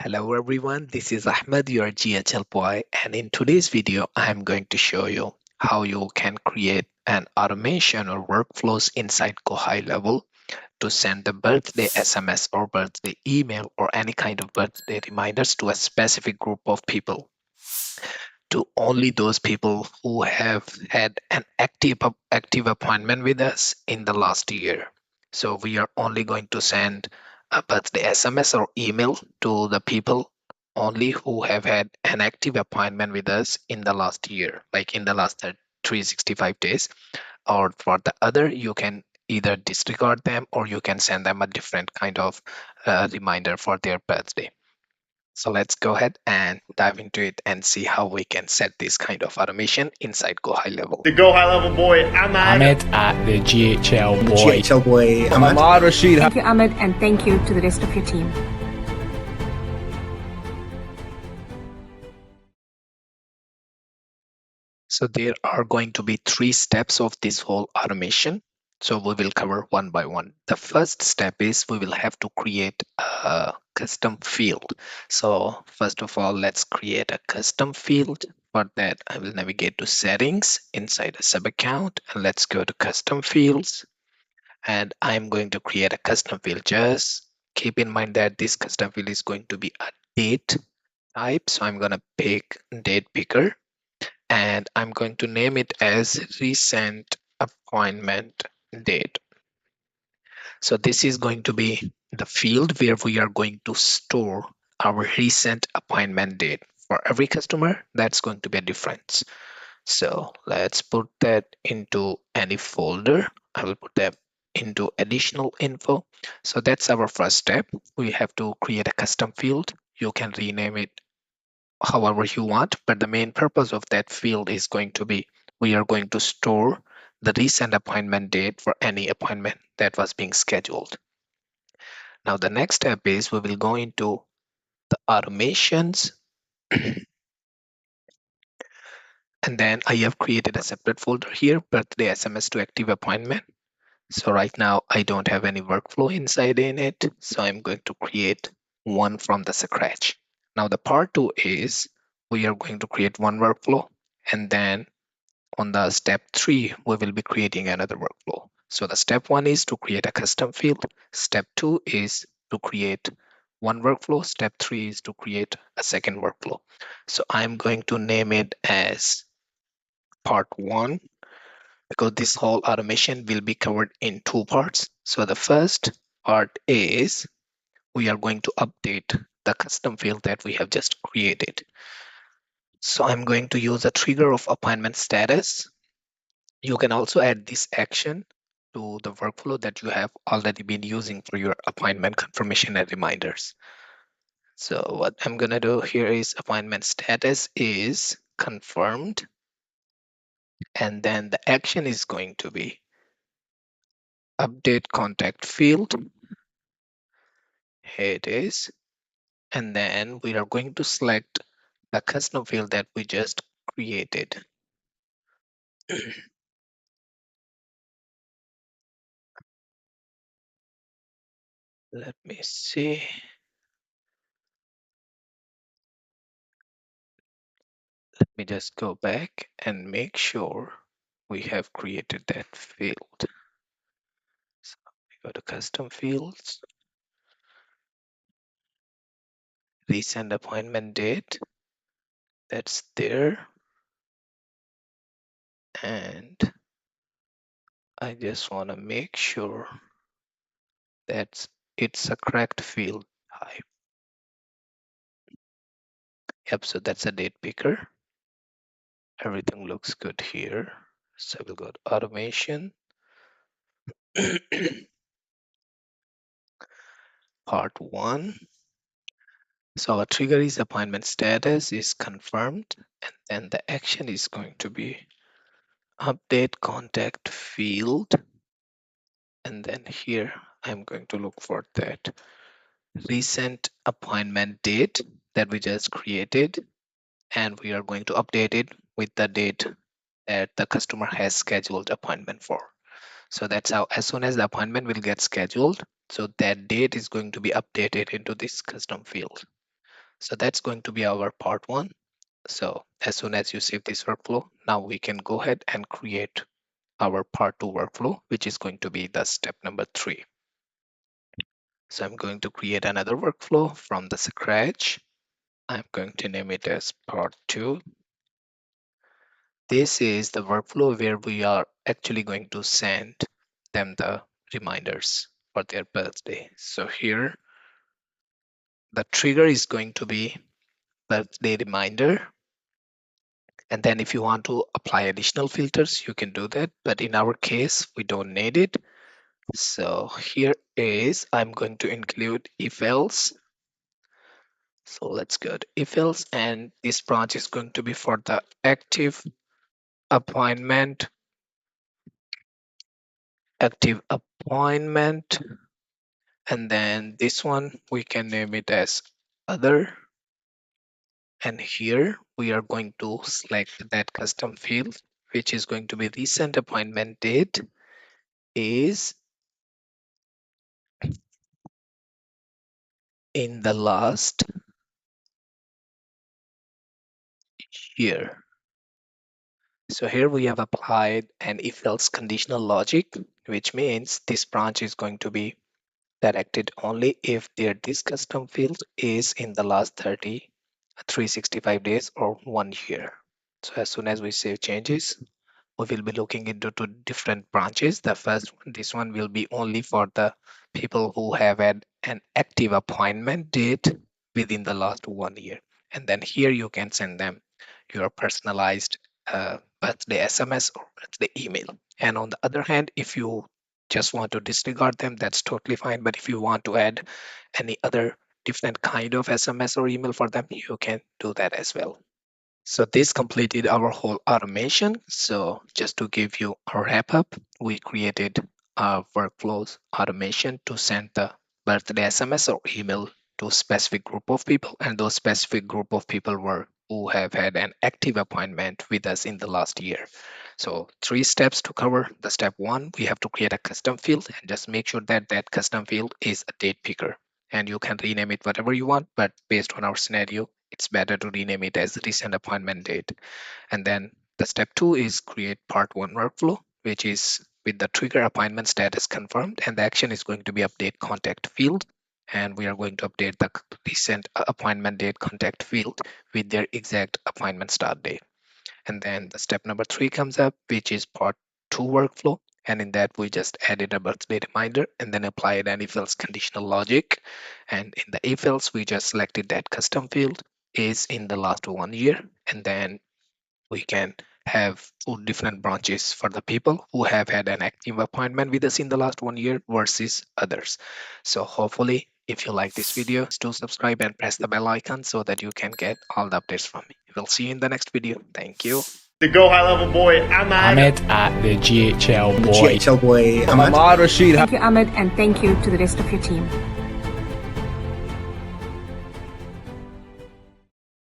Hello everyone, this is Ahmed, your GHL boy, and in today's video, I'm going to show you how you can create an automation or workflows inside GoHighLevel to send the birthday SMS or birthday email or any kind of birthday reminders to a specific group of people, to only those people who have had an active appointment with us in the last year. So we are only going to send a birthday SMS or email to the people only who have had an active appointment with us in the last year, like in the last 365 days. Or for the other, you can either disregard them or you can send them a different kind of reminder for their birthday. So let's go ahead and dive into it and see how we can set this kind of automation inside GoHighLevel. The GoHighLevel boy, Ahmed. Ahmed at the GHL boy. GHL boy, Ahmed Rashid. Thank you, Ahmed, and thank you to the rest of your team. So there are going to be 3 steps of this whole automation. So we will cover one by one. The first step is we will have to create a custom field. So first of all, let's create a custom field. For that, I will navigate to settings inside a sub account and let's go to custom fields. And I'm going to create a custom field. Just keep in mind that this custom field is going to be a date type. So I'm going to pick date picker and I'm going to name it as recent appointment date. So this is going to be the field where we are going to store our recent appointment date. For every customer, that's going to be a difference. So let's put that into any folder. I will put that into additional info. So that's our first step. We have to create a custom field. You can rename it however you want, but the main purpose of that field is going to be we are going to store the recent appointment date for any appointment that was being scheduled. Now the next step is we will go into the automations and then I have created a separate folder here, birthday SMS to active appointment. So right now I don't have any workflow inside in it, so I'm going to create one from the scratch. Now the part 2 is we are going to create one workflow and then on the step 3 we will be creating another workflow. So the step 1 is to create a custom field, step 2 is to create one workflow, step 3 is to create a second workflow. So I'm going to name it as part 1 because this whole automation will be covered in 2 parts. So the first part is we are going to update the custom field that we have just created. So I'm going to use a trigger of appointment status. You can also add this action to the workflow that you have already been using for your appointment confirmation and reminders. So what I'm going to do here is appointment status is confirmed. And then the action is going to be update contact field. Here it is. And then we are going to select the custom field that we just created. Let me see. Let me just go back and make sure we have created that field. So we go to custom fields, recent appointment date, that's there. And I just want to make sure that it's a correct field type. Yep, so that's a date picker. Everything looks good here. So we'll go to automation. Part 1. So our trigger is appointment status is confirmed, and then the action is going to be update contact field. And then here I'm going to look for that recent appointment date that we just created, and we are going to update it with the date that the customer has scheduled appointment for. So that's how as soon as the appointment will get scheduled, so that date is going to be updated into this custom field. So that's going to be our part one. So as soon as you save this workflow, now we can go ahead and create our part two workflow, which is going to be the step number 3. So I'm going to create another workflow from the scratch. I'm going to name it as part 2. This is the workflow where we are actually going to send them the reminders for their birthday. So here, the trigger is going to be birthday reminder. And then if you want to apply additional filters, you can do that. But in our case, we don't need it. So here is, I'm going to include if else. So let's go to if else, and this branch is going to be for the active appointment, active appointment. And then this one, we can name it as other. And here we are going to select that custom field, which is going to be recent appointment date is in the last year. So here we have applied an if else conditional logic, which means this branch is going to be directed only if this custom field is in the last 30, 365 days or 1 year. So as soon as we save changes, we will be looking into two different branches. The first one, this one will be only for the people who have had an active appointment date within the last 1 year. And then here you can send them your personalized birthday SMS or birthday email. And on the other hand, if you just want to disregard them, that's totally fine. But if you want to add any other different kind of SMS or email for them, you can do that as well. So this completed our whole automation. So just to give you a wrap up, we created a workflows automation to send the birthday SMS or email to a specific group of people. And those specific group of people were who have had an active appointment with us in the last year. So 3 steps to cover. The step 1, we have to create a custom field and just make sure that that custom field is a date picker. And you can rename it whatever you want, but based on our scenario, it's better to rename it as recent appointment date. And then the step 2 is create part 1 workflow, which is with the trigger appointment status confirmed, and the action is going to be update contact field. And we are going to update the recent appointment date contact field with their exact appointment start date. And then the step number 3 comes up, which is part 2 workflow. And in that, we just added a birthday reminder and then applied an if else conditional logic. And in the if else, we just selected that custom field is in the last 1 year. And then we can have 2 different branches for the people who have had an active appointment with us in the last 1 year versus others. So hopefully, if you like this video, do subscribe and press the bell icon so that you can get all the updates from me. We'll see you in the next video. Thank you. The GoHighLevel boy, Ahmed at the GHL boy. GHL boy. Ahmad Rashid. Thank you, Ahmed, and thank you to the rest of your team.